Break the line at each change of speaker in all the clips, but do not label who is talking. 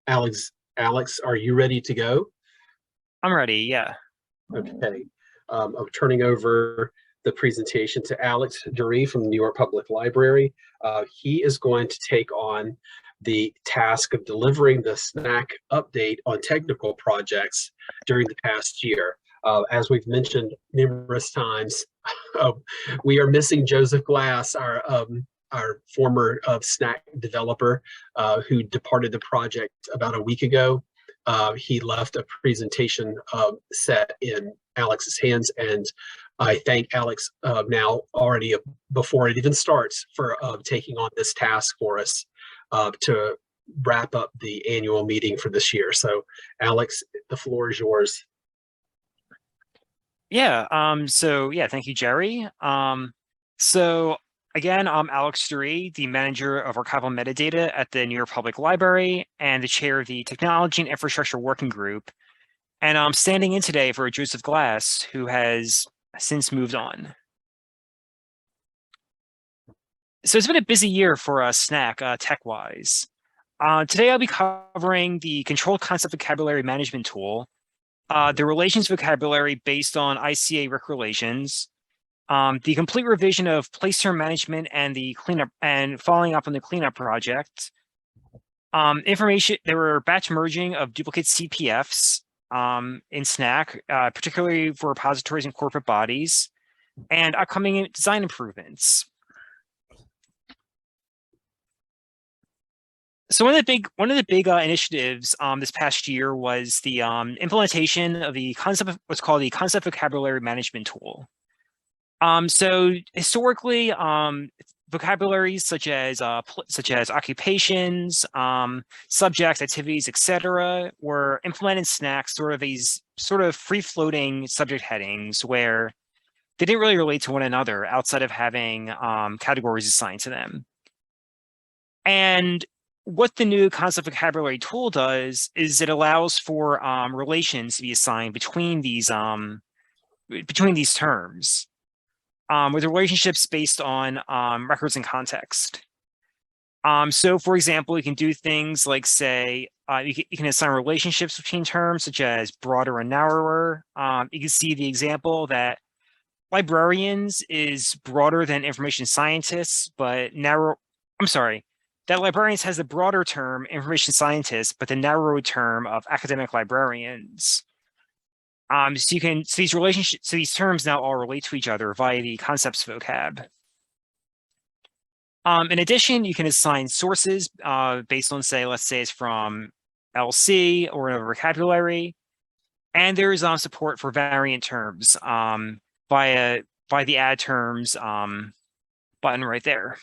Alex, are you ready to go?
I'm ready, yeah.
Okay. I'm turning over the presentation to Alex Duryee from the New York Public Library. He is going to take on the task of delivering the SNAC update on technical projects during the past year. As we've mentioned numerous times, we are missing Joseph Glass, our former SNAC developer who departed the project about a week ago. He left a presentation set in Alex's hands, and I thank Alex now already before it even starts for taking on this task for us to wrap up the annual meeting for this year. So Alex, the floor is yours.
Yeah, thank you, Jerry. So again, I'm Alex Duryee, the manager of archival metadata at the New York Public Library and the chair of the Technology and Infrastructure Working Group. And I'm standing in today for Joseph Glass, who has since moved on. So it's been a busy year for SNAC tech-wise. Today I'll be covering the Controlled Concept Vocabulary Management Tool, the relations vocabulary based on ICA RIC relations, the complete revision of place term management and the cleanup and following up on the cleanup project. There were batch merging of duplicate CPFs in SNAC, particularly for repositories and corporate bodies, and upcoming design improvements. So one of the big initiatives this past year was the implementation of the concept of what's called the Concept Vocabulary Management Tool. So historically, vocabularies such as occupations, subjects, activities, etc., were implemented in SNAC, sort of free-floating subject headings where they didn't really relate to one another outside of having categories assigned to them. And what the new concept vocabulary tool does is it allows for relations to be assigned between these terms, with relationships based on records and context. So, for example, you can do things like say you can assign relationships between terms such as broader and narrower. You can see the example that librarians is broader than information scientists, but narrow. I'm sorry. That librarians has the broader term information scientists, but the narrow term of academic librarians. So these terms now all relate to each other via the concepts vocab. In addition, you can assign sources based on, let's say it's from LC or a vocabulary, and there is support for variant terms by the add terms button right there.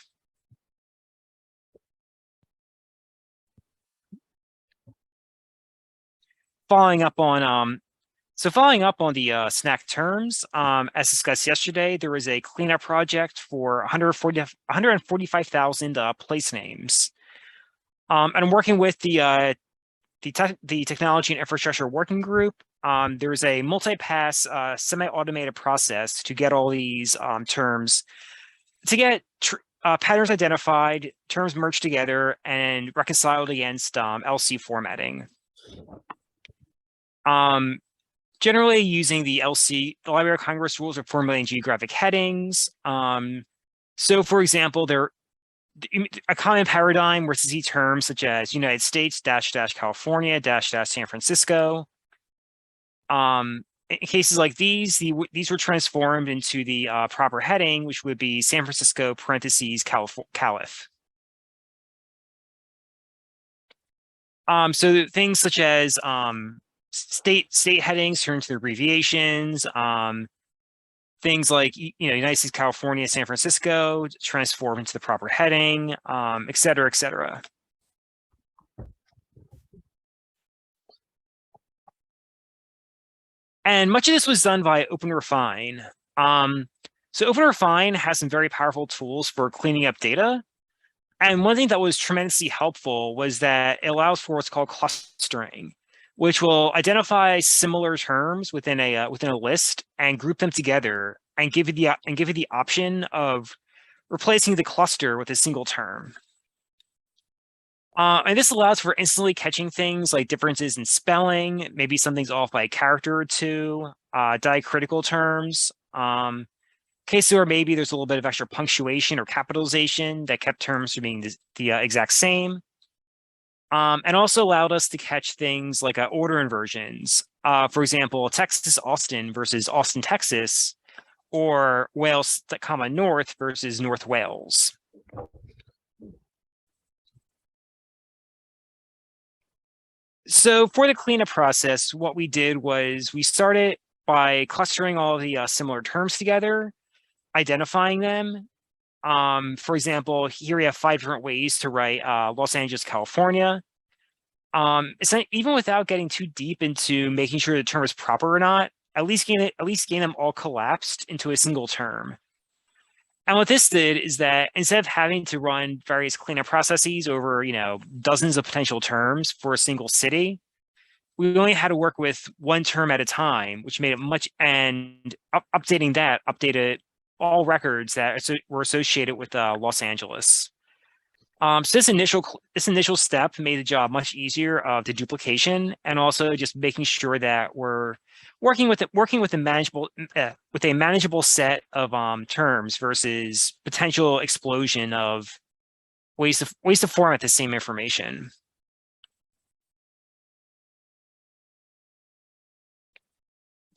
Following up on the SNAC terms, as discussed yesterday, there was a cleanup project for 145,000 place names. And I'm working with the Technology and Infrastructure Working Group. There's a multi-pass semi-automated process to get all these terms, to get patterns identified, terms merged together, and reconciled against LC formatting. Generally using the LC, the Library of Congress rules of formulating geographic headings. So for example, a common paradigm where to see terms such as United States -- California -- San Francisco. In cases like these were transformed into the proper heading, which would be San Francisco parentheses Calif. So things such as state headings turn to abbreviations. Things like United States, California, San Francisco transform into the proper heading, et cetera, et cetera. And much of this was done by OpenRefine. So OpenRefine has some very powerful tools for cleaning up data. And one thing that was tremendously helpful was that it allows for what's called clustering, which will identify similar terms within a list and group them together and give you the option of replacing the cluster with a single term. And this allows for instantly catching things like differences in spelling, maybe something's off by a character or two, diacritical terms, cases where maybe there's a little bit of extra punctuation or capitalization that kept terms from being the exact same. And also allowed us to catch things like order inversions. For example, Texas, Austin versus Austin, Texas, or Wales, North versus North Wales. So for the cleanup process, what we did was we started by clustering all the similar terms together, identifying them. For example, here we have 5 different ways to write Los Angeles, California. It's not, even without getting too deep into making sure the term is proper or not, at least gain them all collapsed into a single term. And what this did is that instead of having to run various cleanup processes over, dozens of potential terms for a single city, we only had to work with one term at a time, which made it much, and updated all records that were associated with Los Angeles. So this initial step made the job much easier of the duplication, and also just making sure that we're working with a manageable set of terms versus potential explosion of ways to format the same information.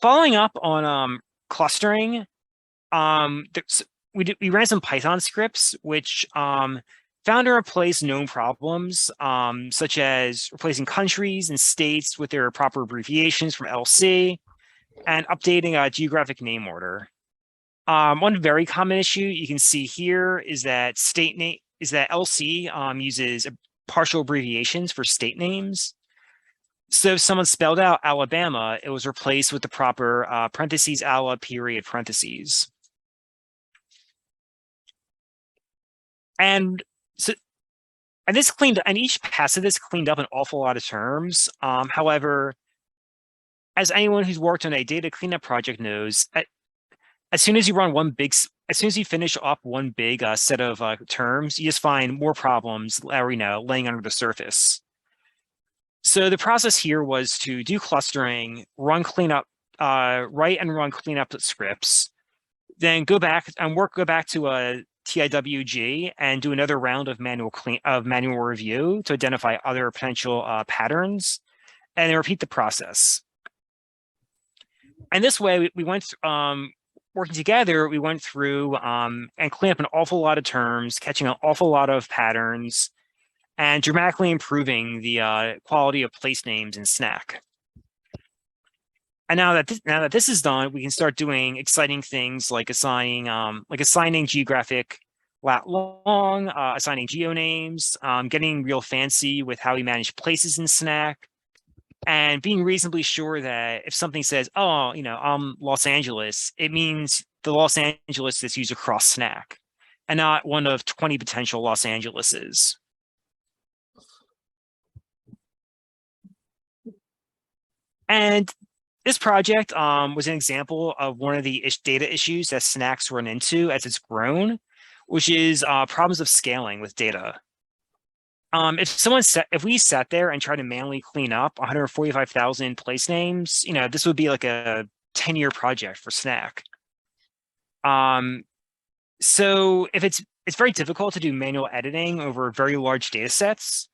Following up on clustering, we ran some Python scripts which found and replaced known problems, such as replacing countries and states with their proper abbreviations from LC, and updating a geographic name order. One very common issue you can see here is that LC uses partial abbreviations for state names. So if someone spelled out Alabama, it was replaced with the proper parentheses, Ala, period, parentheses. And each pass of this cleaned up an awful lot of terms. However, as anyone who's worked on a data cleanup project knows, as soon as you finish up one big set of terms, you just find more problems, laying under the surface. So the process here was to do clustering, write and run cleanup scripts, then go back to a TIWG and do another round of manual review to identify other potential patterns, and then repeat the process. And this way, we went working together. We went through and cleaned up an awful lot of terms, catching an awful lot of patterns, and dramatically improving the quality of place names in SNAC. And now that this is done, we can start doing exciting things like assigning geographic lat long, assigning geonames, getting real fancy with how we manage places in SNAC, and being reasonably sure that if something says, "Oh, I'm Los Angeles," it means the Los Angeles that's used across SNAC, and not one of 20 potential Los Angeleses. And this project was an example of one of the data issues that SNAC's run into as it's grown, which is problems of scaling with data. If we sat there and tried to manually clean up 145,000 place names, this would be like a 10-year project for SNAC. So if it's very difficult to do manual editing over very large data sets,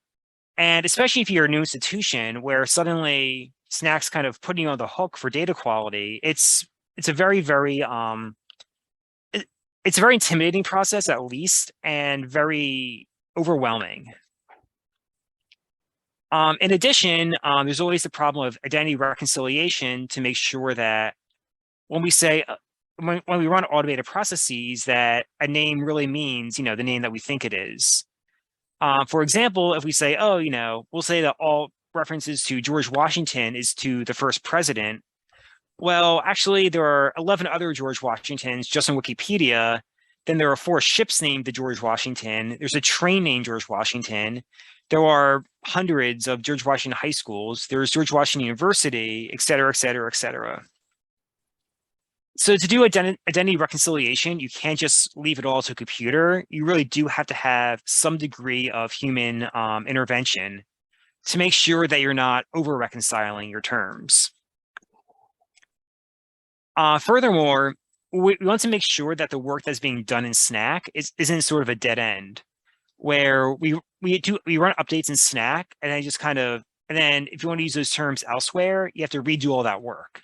and especially if you're a new institution where suddenly SNAC's kind of putting you on the hook for data quality, it's a very, very it's a very intimidating process, at least, and very overwhelming. In addition, there's always the problem of identity reconciliation to make sure that when we say when we run automated processes, that a name really means the name that we think it is. For example, if we say, we'll say that all references to George Washington is to the first president. Well, actually, there are 11 other George Washingtons just on Wikipedia. Then there are 4 ships named the George Washington. There's a train named George Washington. There are hundreds of George Washington high schools. There's George Washington University, et cetera, et cetera, et cetera. So to do identity reconciliation, you can't just leave it all to a computer. You really do have to have some degree of human intervention to make sure that you're not over-reconciling your terms. Furthermore, we want to make sure that the work that's being done in SNAC isn't sort of a dead end, where we run updates in SNAC and then and then if you want to use those terms elsewhere, you have to redo all that work.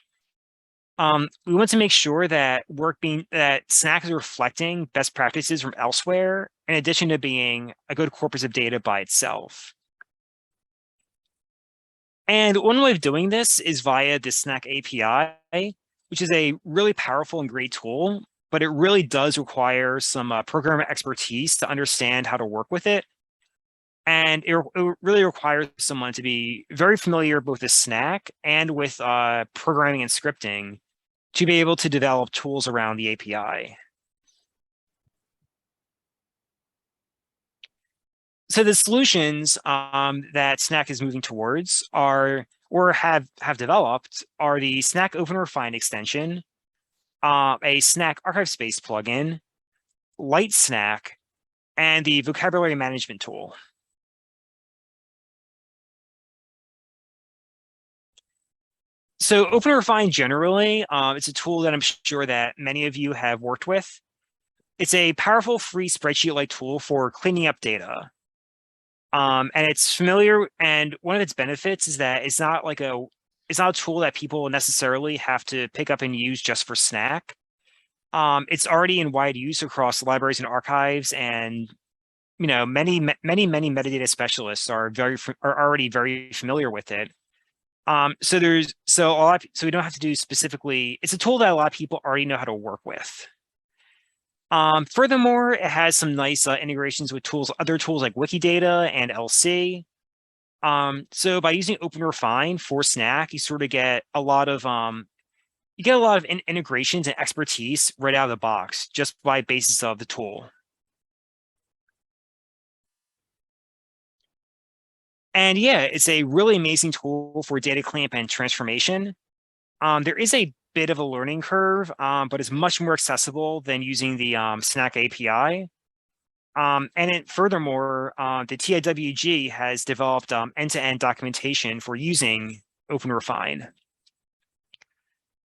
We want to make sure that that SNAC is reflecting best practices from elsewhere, in addition to being a good corpus of data by itself. And one way of doing this is via the SNAC API, which is a really powerful and great tool, but it really does require some programming expertise to understand how to work with it. And it really requires someone to be very familiar both with SNAC and with programming and scripting to be able to develop tools around the API. So the solutions that SNAC is moving towards are, or have developed, are the SNAC OpenRefine extension, a SNAC ArchivesSpace plugin, Light SNAC, and the vocabulary management tool. So OpenRefine generally, it's a tool that I'm sure that many of you have worked with. It's a powerful free spreadsheet-like tool for cleaning up data. And it's familiar, and one of its benefits is that it's not a tool that people necessarily have to pick up and use just for SNAC. It's already in wide use across libraries and archives, and many metadata specialists are already very familiar with it. So we don't have to do specifically. It's a tool that a lot of people already know how to work with. Furthermore, it has some nice integrations with other tools like Wikidata and LC. So by using OpenRefine for SNAC, you sort of get a lot of integrations and expertise right out of the box just by basis of the tool. And yeah, it's a really amazing tool for data cleanup and transformation. There is a bit of a learning curve, but it's much more accessible than using the SNAC API. Furthermore, the TIWG has developed end-to-end documentation for using OpenRefine.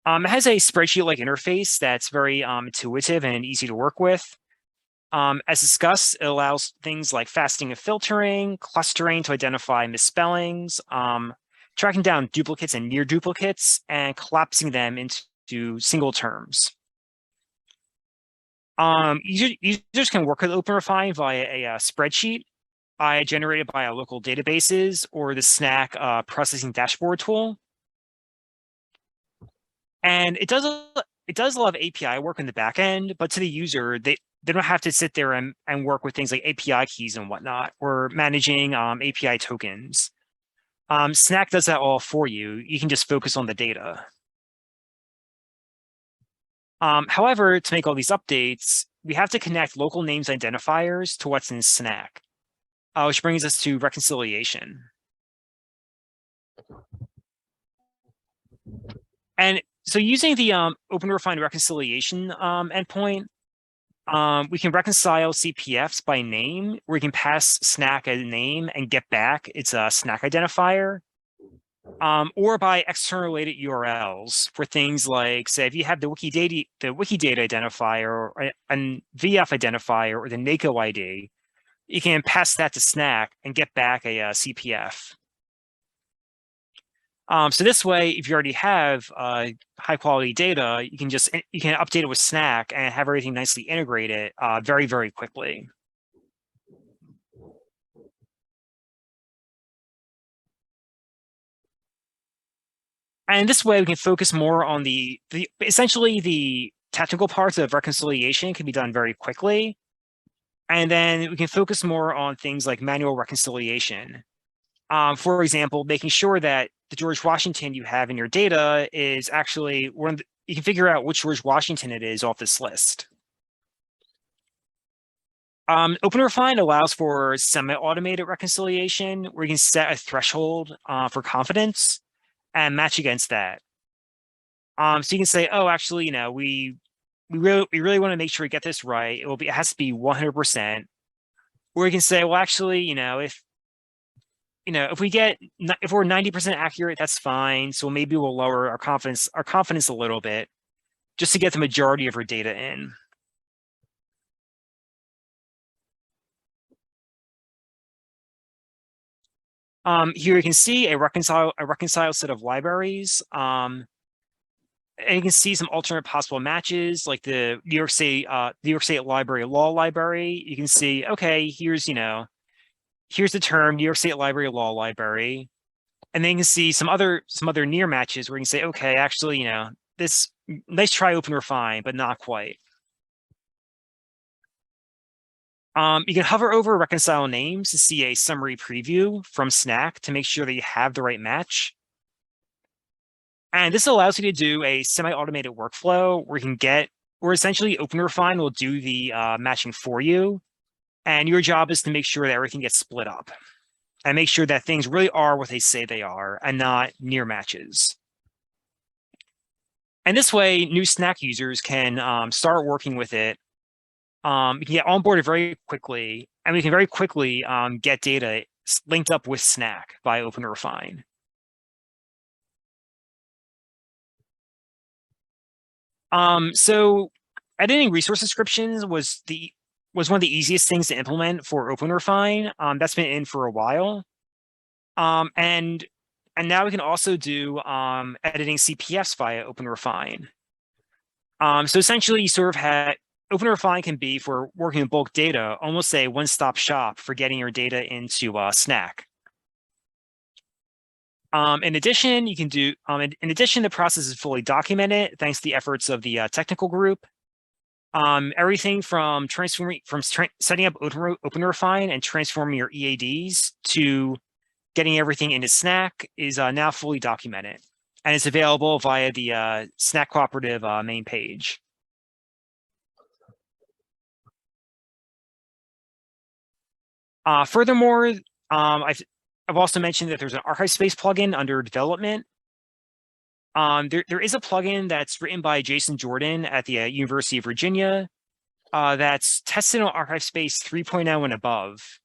It has a spreadsheet-like interface that's very intuitive and easy to work with. As discussed, it allows things like fasting and filtering, clustering to identify misspellings, tracking down duplicates and near duplicates, and collapsing them into single terms. Users can work with OpenRefine via a spreadsheet generated by local databases or the SNAC processing dashboard tool. And it does a lot of API work in the back end, but to the user, they don't have to sit there and work with things like API keys and whatnot, or managing API tokens. SNAC does that all for you. You can just focus on the data. However, to make all these updates, we have to connect local names identifiers to what's in SNAC, which brings us to reconciliation. And so using the OpenRefine reconciliation endpoint, we can reconcile CPFs by name, where we can pass SNAC a name and get back its SNAC identifier, or by external related URLs for things like, say, if you have the Wikidata identifier or a VF identifier or the NACO ID, you can pass that to SNAC and get back a CPF. So this way, if you already have high quality data, you can update it with SNAC and have everything nicely integrated very, very quickly. And this way, we can focus more on essentially the technical parts of reconciliation can be done very quickly. And then we can focus more on things like manual reconciliation. For example, making sure that the George Washington you have in your data is actually you can figure out which George Washington it is off this list. OpenRefine allows for semi-automated reconciliation, where you can set a threshold for confidence and match against that. So you can say, oh, actually, we really want to make sure we get this right. It has to be 100%. Or you can say, well, actually, if we're 90% accurate, that's fine. So maybe we'll lower our confidence a little bit just to get the majority of our data in. Here you can see a reconciled set of libraries. And you can see some alternate possible matches, like the New York State Library Law Library. You can see, okay, here's the term New York State Library Law Library. And then you can see some other near matches where you can say, okay, actually, this nice try OpenRefine, but not quite. You can hover over reconcile names to see a summary preview from SNAC to make sure that you have the right match. And this allows you to do a semi-automated workflow where essentially OpenRefine will do the matching for you. And your job is to make sure that everything gets split up and make sure that things really are what they say they are and not near matches. And this way, new SNAC users can start working with it. You can get onboarded very quickly, and we can very quickly get data linked up with SNAC by OpenRefine. So editing resource descriptions was one of the easiest things to implement for OpenRefine. That's been in for a while. And now we can also do editing CPFs via OpenRefine. So essentially, you sort of had OpenRefine can be, for working with bulk data, almost a one-stop shop for getting your data into SNAC. In addition, the process is fully documented thanks to the efforts of the technical group. Everything from setting up OpenRefine and transforming your EADs to getting everything into SNAC is now fully documented, and it's available via the SNAC Cooperative main page. Furthermore, I've also mentioned that there's an ArchivesSpace plugin under development. There is a plugin that's written by Jason Jordan at the University of Virginia that's tested on ArchivesSpace 3.0 and above.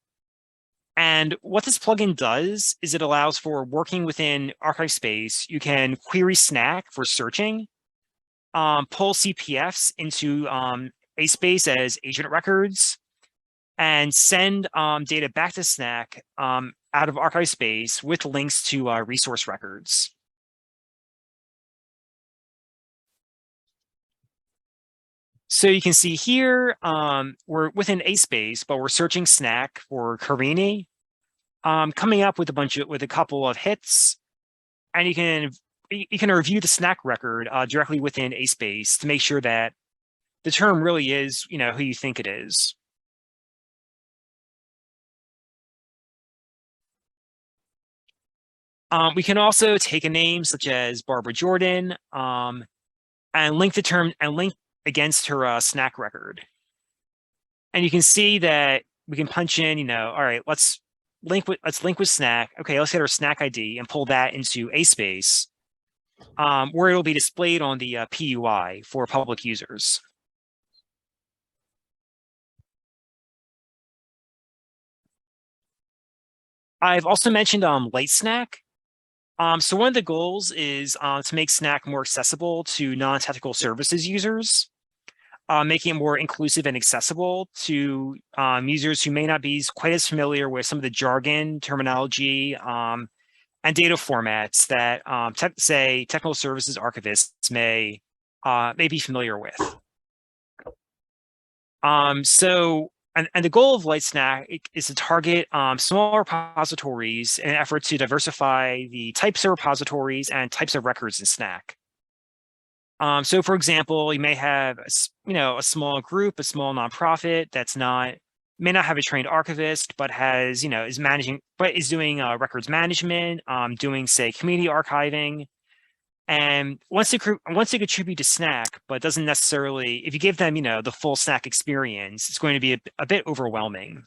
And what this plugin does is it allows for working within ArchivesSpace. You can query SNAC for searching, pull CPFs into ASpace as agent records, and send data back to SNAC out of ArchivesSpace with links to resource records. So you can see here, we're within ASpace, but we're searching SNAC for Carini, coming up with a couple of hits, and you can review the SNAC record directly within ASpace to make sure that the term really is, who you think it is. We can also take a name such as Barbara Jordan and link the term and link against her SNAC record. And you can see that we can punch in, all right, let's link with SNAC. Okay, let's get our SNAC ID and pull that into ASpace, where it'll be displayed on the PUI for public users. I've also mentioned light SNAC. So one of the goals is to make SNAC more accessible to non-technical services users, making it more inclusive and accessible to users who may not be quite as familiar with some of the jargon, terminology, and data formats that, say, technical services archivists may be familiar with. And the goal of LightSNAC is to target small repositories in an effort to diversify the types of repositories and types of records in SNAC. So, for example, you may have a small group, a small nonprofit that's may not have a trained archivist, but has is doing records management, doing, say, community archiving. And once they contribute to SNAC, but doesn't necessarily, if you give them, the full SNAC experience, it's going to be a bit overwhelming.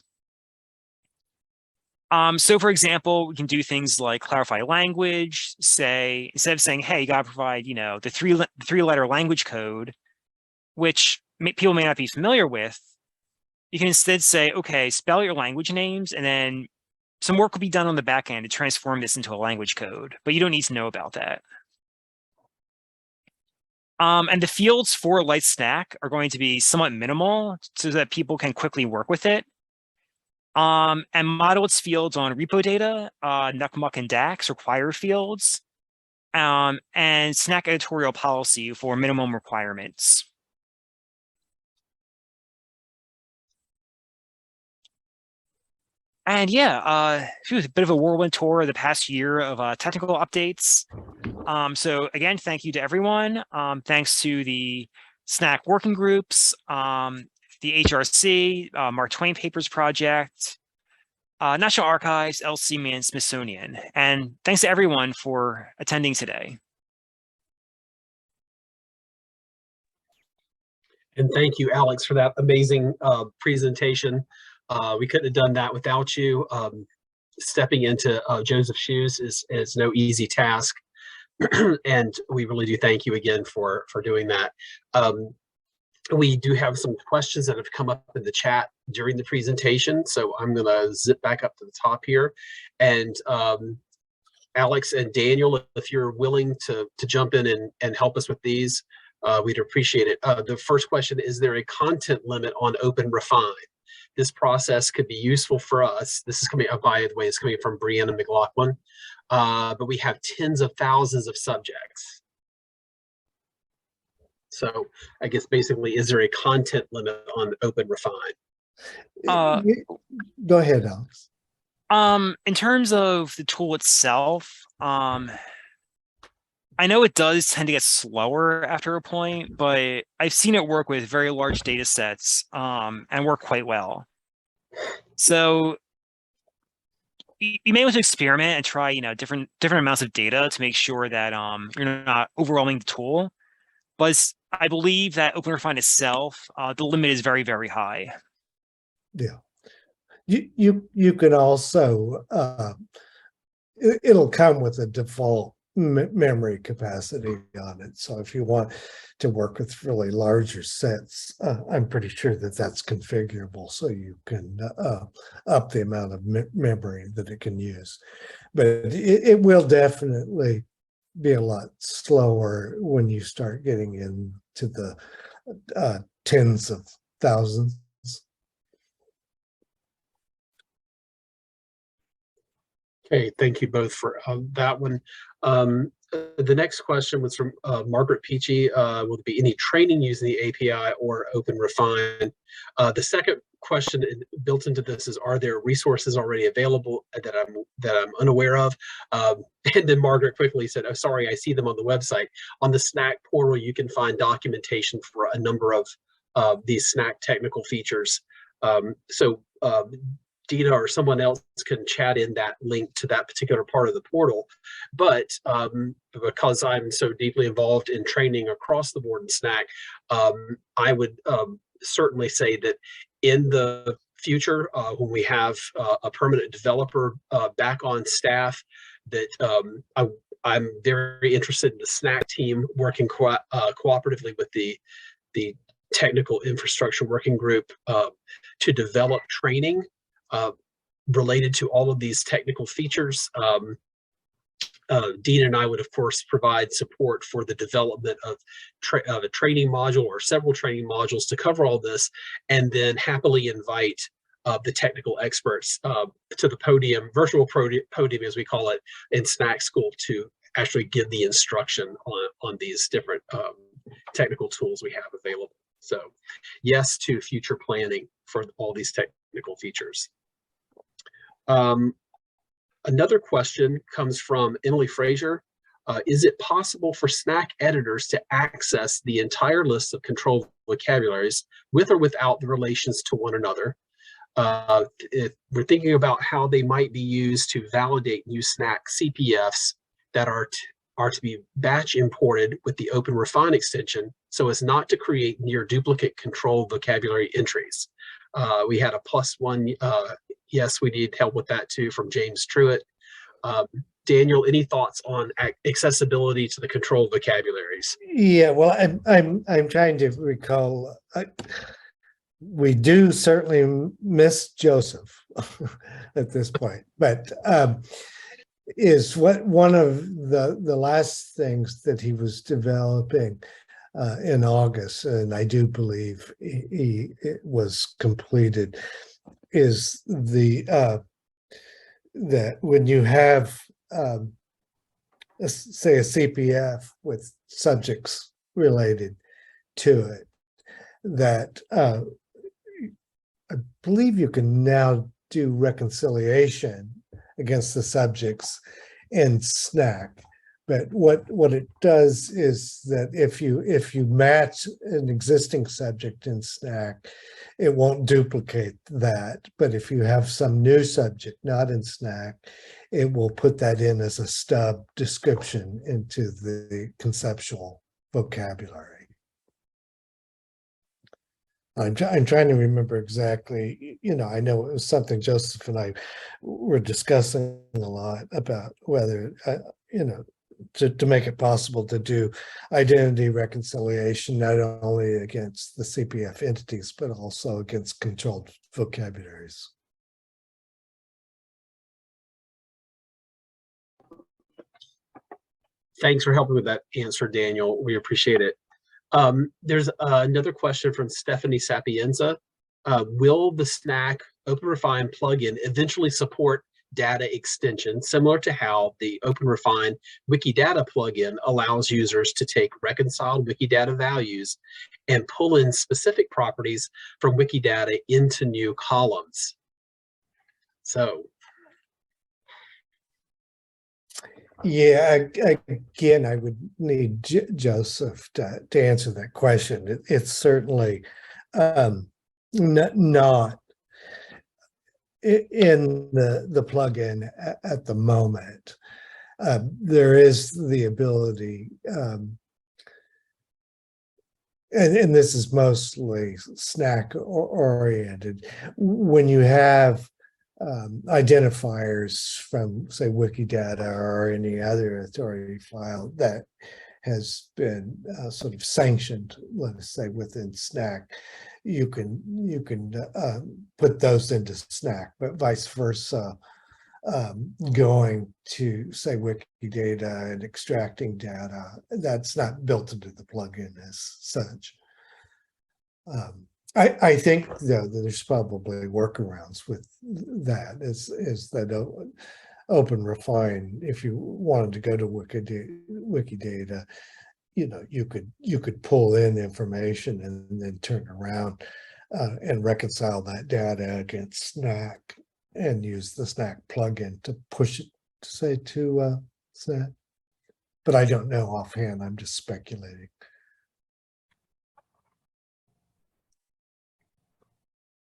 So for example, we can do things like clarify language, say, instead of saying, hey, you gotta provide, the three-letter language code, which people may not be familiar with, you can instead say, okay, spell your language names, and then some work will be done on the back end to transform this into a language code, but you don't need to know about that. And the fields for Light SNAC are going to be somewhat minimal so that people can quickly work with it. And model its fields on repo data, NUCMUC and DAX require fields, and SNAC editorial policy for minimum requirements. And yeah, a bit of a whirlwind tour of the past year of technical updates. So again, thank you to everyone. Thanks to the SNAC working groups, the HRC, Mark Twain Papers Project, National Archives, LCME, and Smithsonian. And thanks to everyone for attending today.
And thank you, Alex, for that amazing presentation. We couldn't have done that without you. Stepping into Joseph's shoes is no easy task. And we really do thank you again for doing that. We do have some questions that have come up in the chat during the presentation, so I'm going to zip back up to the top here. And Alex and Daniel, if you're willing to jump in and help us with these, we'd appreciate it. The first question, is there a content limit on OpenRefine? This process could be useful for us. This is coming, by the way, it's coming from Brianna McLaughlin. But we have tens of thousands of subjects. So I guess basically, is there a content limit on OpenRefine?
Go ahead, Alex.
In terms of the tool itself, I know it does tend to get slower after a point, but I've seen it work with very large data sets and work quite well. So you may want to experiment and try, different amounts of data to make sure that you're not overwhelming the tool. But I believe that OpenRefine itself, the limit is very, very high.
Yeah, you can also it'll come with a default memory capacity on it. So if you want to work with really larger sets, I'm pretty sure that that's configurable, so you can up the amount of memory that it can use. But it will definitely be a lot slower when you start getting into the tens of thousands.
Okay, thank you both for that one. The next question was from Margaret Peachy. Will there be any training using the API or OpenRefine? The second question built into this is, are there resources already available that I'm unaware of? And then Margaret quickly said, oh, sorry, I see them on the website. On the SNAC portal, you can find documentation for a number of these SNAC technical features. So Dina or someone else can chat in that link to that particular part of the portal. But because I'm so deeply involved in training across the board in SNAC, I would certainly say that in the future, when we have a permanent developer back on staff, that I'm very interested in the SNAC team working cooperatively with the technical infrastructure working group to develop training related to all of these technical features. Dean and I would, of course, provide support for the development of a training module or several training modules to cover all this, and then happily invite the technical experts to the podium, virtual podium as we call it, in SNAC School to actually give the instruction on these different technical tools we have available. So yes to future planning for all these technical features. Another question comes from Emily Frazier. Is it possible for SNAC editors to access the entire list of controlled vocabularies with or without the relations to one another? If we're thinking about how they might be used to validate new SNAC CPFs that are to be batch imported with the OpenRefine extension so as not to create near duplicate controlled vocabulary entries. We had a +1 yes, we need help with that too from James Truitt. Daniel, any thoughts on accessibility to the controlled vocabularies?
Yeah, well, I'm trying to recall. We do certainly miss Joseph at this point, but is what one of the last things that he was developing in August, and I do believe it was completed, is that when you have say a CPF with subjects related to it, that I believe you can now do reconciliation against the subjects in SNAC. But what it does is that if you match an existing subject in SNAC, it won't duplicate that. But if you have some new subject not in SNAC, it will put that in as a stub description into the conceptual vocabulary. I'm trying to remember exactly, I know it was something Joseph and I were discussing a lot about whether, to make it possible to do identity reconciliation, not only against the CPF entities, but also against controlled vocabularies.
Thanks for helping with that answer, Daniel. We appreciate it. There's another question from Stephanie Sapienza. Will the SNAC OpenRefine plugin eventually support data extension, similar to how the OpenRefine Wikidata plugin allows users to take reconciled Wikidata values and pull in specific properties from Wikidata into new columns? So.
Yeah, again, I would need Joseph to answer that question. It's certainly not in the plugin at the moment. There is the ability, and this is mostly SNAC oriented, when you have identifiers from, say, Wikidata or any other authority file that has been sort of sanctioned, let us say, within SNAC, you can put those into SNAC, but vice versa, going to, say, Wikidata and extracting data, that's not built into the plugin as such. I think, though, that there's probably workarounds with that, is that OpenRefine, if you wanted to go to Wikidata, you could pull in information and then turn around and reconcile that data against SNAC and use the SNAC plugin to push it, say, to SNAC. But I don't know offhand, I'm just speculating.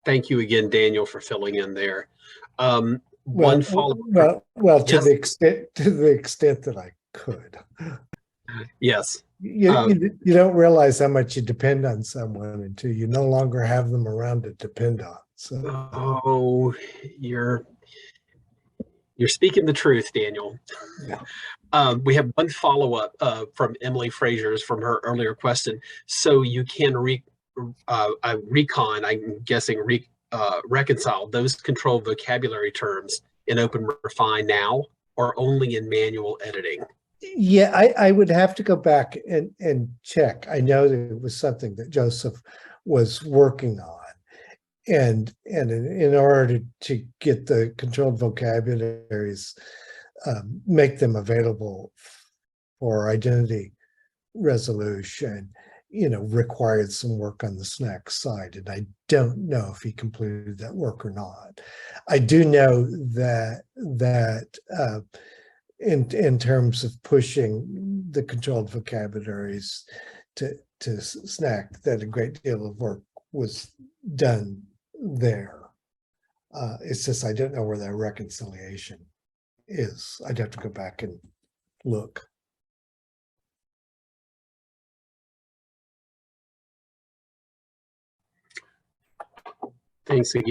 Thank you again, Daniel, for filling in there.
One follow-up. Well, to the extent that I could.
Yes.
You don't realize how much you depend on someone until you no longer have them around to depend on. So.
Oh, you're speaking the truth, Daniel. Yeah. We have one follow-up from Emily Frazier's from her earlier question. So you can I'm guessing reconcile those controlled vocabulary terms in OpenRefine now, or only in manual editing?
Yeah, I would have to go back and check. I know that it was something that Joseph was working on. And in order to get the controlled vocabularies, make them available for identity resolution, required some work on the SNAC side. And I don't know if he completed that work or not. I do know that in terms of pushing the controlled vocabularies to SNAC, that a great deal of work was done there. It's just I don't know where that reconciliation is. I'd have to go back and look.
Thanks again,